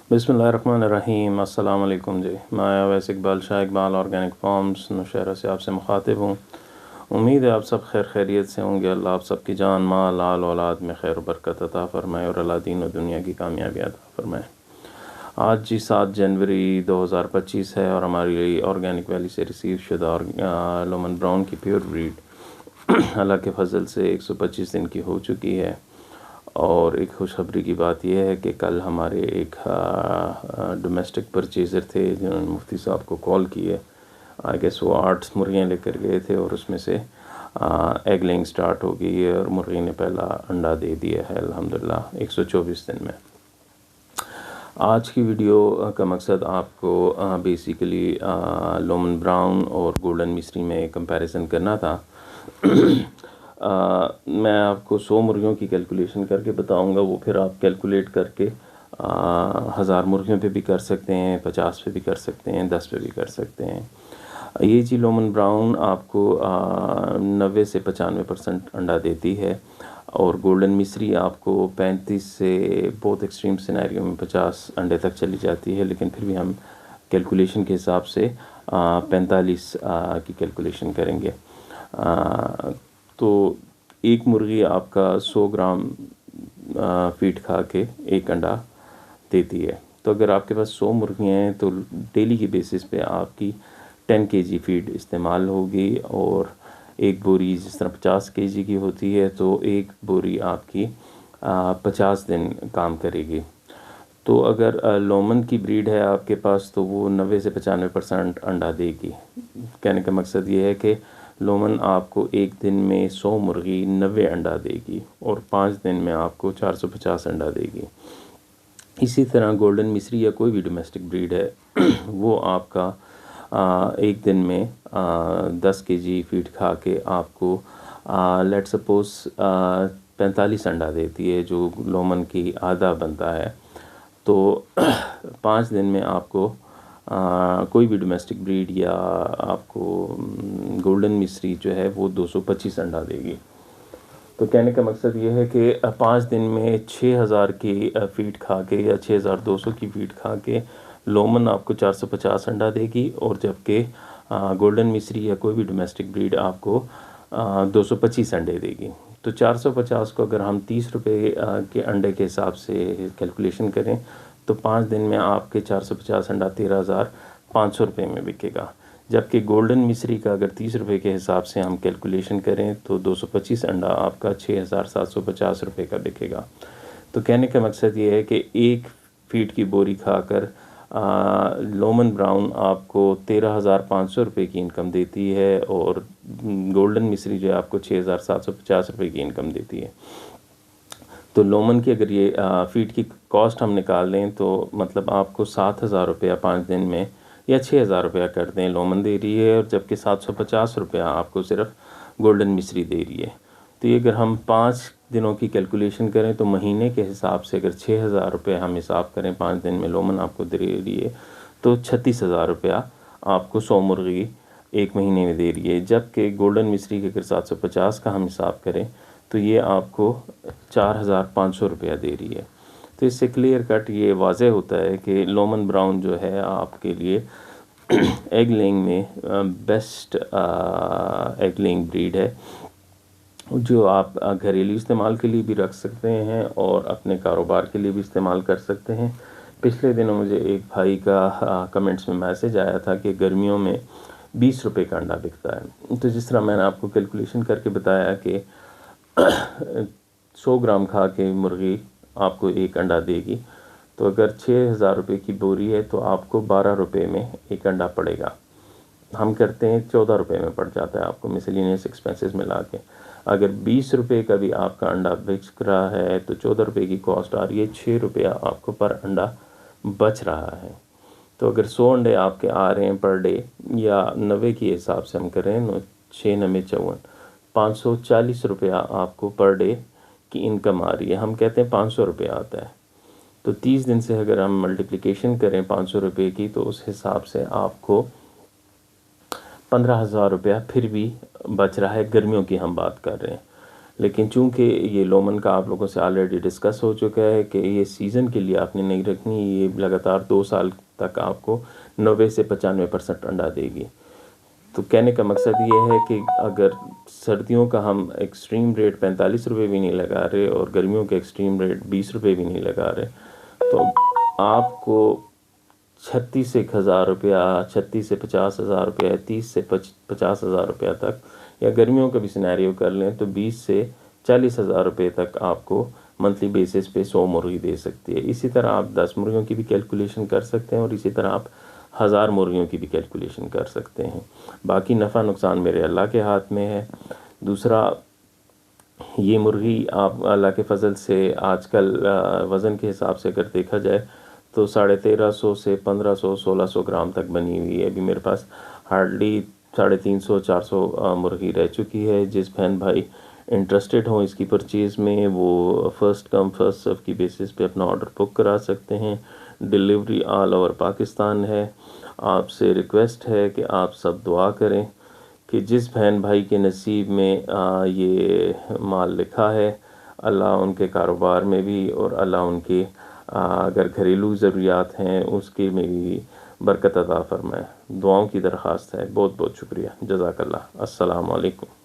बिस्मिल्लाहिर्रहमानिर्रहीम। अस्सलाम वालेकुम जी। मैं अवैस इकबाल शाह इकबाल ऑर्गेनिक फार्म्स नौशहरा से आपसे मुखातिब हूँ। उम्मीद है आप सब खैर खैरियत से होंगे। अल्लाह आप सबकी जान माल आल औलाद में खैर बरकत अता फ़रमाए और अल्लाह दीन और दुनिया की कामयाबी अता फ़रमाए। आज जी 7 जनवरी 2025 है और हमारी ऑर्गेनिक वैली से रिसीव शुदा लोमन ब्राउन की प्योर ब्रीड अल्लाह के फजल से 125 दिन की हो चुकी है। और एक खुशखबरी की बात यह है कि कल हमारे एक डोमेस्टिक परचेज़र थे जिन्होंने मुफ्ती साहब को कॉल किए। आई गेस वो 8 मुर्गियाँ लेकर गए थे और उसमें से एग लेइंग स्टार्ट हो गई है और मुर्गी ने पहला अंडा दे दिया है अल्हम्दुलिल्लाह 124 दिन में। आज की वीडियो का मकसद आपको बेसिकली लोमन ब्राउन और गोल्डन मिस्री में कंपैरिजन करना था। मैं आपको 100 मुर्गियों की कैलकुलेशन करके बताऊंगा, वो फिर आप कैलकुलेट करके 1000 मुर्गियों पे भी कर सकते हैं, 50 पे भी कर सकते हैं, 10 पे भी कर सकते हैं। ये जी लोमन ब्राउन आपको 90 से 95% अंडा देती है और गोल्डन मिस्री आपको 35 से बहुत एक्सट्रीम सिनेरियो में 50 अंडे तक चली जाती है, लेकिन फिर भी हम कैलकुलेशन के हिसाब से 45 की कैलकुलेशन करेंगे। तो एक मुर्गी आपका 100 ग्राम फीड खा के एक अंडा देती है। तो अगर आपके पास 100 मुर्गियाँ हैं तो डेली की बेसिस पे आपकी 10 kg फीड इस्तेमाल होगी और एक बोरी जिस तरह 50 kg की होती है तो एक बोरी आपकी 50 दिन काम करेगी। तो अगर लोमन की ब्रीड है आपके पास तो वो 90 से 95% अंडा देगी। कहने का मकसद ये है कि लोमन आपको एक दिन में 100 मुर्गी 90 अंडा देगी और 5 दिन में आपको 450 अंडा देगी। इसी तरह गोल्डन मिस्री या कोई भी डोमेस्टिक ब्रीड है वो आपका एक दिन में 10 kg फीड खा के आपको लेट सपोज 45 अंडा देती है, जो लोमन की आधा बनता है। तो 5 दिन में आपको कोई भी डोमेस्टिक ब्रीड या आपको गोल्डन मिस्री जो है वो 225 अंडा देगी। तो कहने का मकसद ये है कि 5 दिन में 6000 की फीड खा के या 6200 की फीड खा के लोमन आपको 450 अंडा देगी और जबकि गोल्डन मिस्री या कोई भी डोमेस्टिक ब्रीड आपको 225 अंडे देगी। तो 450 को अगर हम 30 रुपये के अंडे के हिसाब से कैलकुलेशन करें तो 5 दिन में आपके 450 अंडा 13,500 रुपये में बिकेगा। जबकि गोल्डन मिस्री का अगर 30 रुपये के हिसाब से हम कैलकुलेशन करें तो 225 अंडा आपका 6,750 रुपये का बिकेगा। तो कहने का मकसद ये है कि एक फीड की बोरी खाकर लोमन ब्राउन आपको 13,500 रुपये की इनकम देती है और गोल्डन मिस्री जो है आपको 6,750 रुपये की इनकम देती है। तो लोमन की अगर ये फीड की कॉस्ट हम निकाल लें तो मतलब आपको 7,000 रुपया 5 दिन में या 6,000 रुपया कर दें लोमन दे रही है और जबकि 750 रुपया आपको सिर्फ गोल्डन मिस्री दे रही है। तो ये अगर हम 5 दिनों की कैलकुलेशन करें तो महीने के हिसाब से अगर 6,000 रुपये हम हिसाब करें 5 दिन में लोमन आपको दे रही है तो 36,000 रुपया आपको 100 मुर्गी एक महीने में दे रही है। जबकि गोल्डन मिस्री के अगर 750 का हम हिसाब करें तो ये आपको 4,500 रुपया दे रही है। तो इससे क्लियर कट ये वाज़े होता है कि लोमन ब्राउन जो है आपके लिए एग लेइंग में बेस्ट एग लेइंग ब्रीड है, जो आप घरेलू इस्तेमाल के लिए भी रख सकते हैं और अपने कारोबार के लिए भी इस्तेमाल कर सकते हैं। पिछले दिनों मुझे एक भाई का कमेंट्स में मैसेज आया था कि गर्मियों में 20 रुपये का अंडा बिकता है। तो जिस तरह मैंने आपको कैलकुलेशन करके बताया कि 100 ग्राम खा के मुर्गी आपको एक अंडा देगी, तो अगर 6,000 रुपये की बोरी है तो आपको 12 रुपये में एक अंडा पड़ेगा। हम करते हैं 14 रुपये में पड़ जाता है आपको मिसलिनियस एक्सपेंसेस मिला के। अगर 20 रुपये का भी आपका अंडा बिक रहा है तो 14 रुपये की कॉस्ट आ रही है, 6 रुपया आपको पर अंडा बच रहा है। तो अगर 100 अंडे आपके आ रहे हैं पर डे या 90 के हिसाब से हम करें तो 6 9 54 540 रुपया आपको पर डे की इनकम आ रही है। हम कहते हैं 500 रुपये आता है, तो 30 दिन से अगर हम मल्टीप्लिकेशन करें 500 रुपये की तो उस हिसाब से आपको 15,000 रुपया फिर भी बच रहा है। गर्मियों की हम बात कर रहे हैं। لیکن چونکہ یہ لومن کا آپ لوگوں سے آلریڈی ڈسکس ہو چکا ہے کہ یہ سیزن کے لیے آپ نے نہیں رکھنی، یہ لگاتار 2 سال تک آپ کو 90 سے 95% انڈا دے گی۔ تو کہنے کا مقصد یہ ہے کہ اگر سردیوں کا ہم ایکسٹریم ریٹ 45 روپے بھی نہیں لگا رہے اور گرمیوں کے ایکسٹریم ریٹ 20 روپے بھی نہیں لگا رہے، تو آپ کو 36 سے 1,000 روپیہ، 36 سے 50,000 روپیہ، 30 سے 50,000 روپیہ تک، یا گرمیوں کا بھی سینیریو کر لیں تو 20 سے 40,000 روپے تک آپ کو منتھلی بیسس پہ 100 مرغی دے سکتی ہے۔ اسی طرح آپ 10 مرغیوں کی بھی کیلکولیشن کر سکتے ہیں، اور اسی طرح آپ 1,000 مرغیوں کی بھی کیلکولیشن کر سکتے ہیں۔ باقی نفع نقصان میرے اللہ کے ہاتھ میں ہے۔ دوسرا، یہ مرغی آپ اللہ کے فضل سے آج کل وزن کے حساب سے اگر دیکھا جائے تو 1350 سے 1500 1600 گرام تک بنی ہوئی ہے۔ ابھی میرے پاس ہارڈلی 350 400 مرغی رہ چکی ہے۔ جس بہن بھائی انٹرسٹڈ ہوں اس کی پرچیز میں، وہ فرسٹ کم فرسٹ سرو کی بیسس پہ اپنا آرڈر بک کرا سکتے ہیں۔ ڈلیوری آل اوور پاکستان ہے۔ آپ سے ریکویسٹ ہے کہ آپ سب دعا کریں کہ جس بہن بھائی کے نصیب میں یہ مال لکھا ہے، اللہ ان کے کاروبار میں بھی، اور اللہ ان کے اگر گھریلو ضروریات ہیں اس کے میں بھی برکت عطا فرمائے۔ دعاؤں کی درخواست ہے۔ بہت بہت شکریہ۔ جزاک اللہ۔ السلام علیکم۔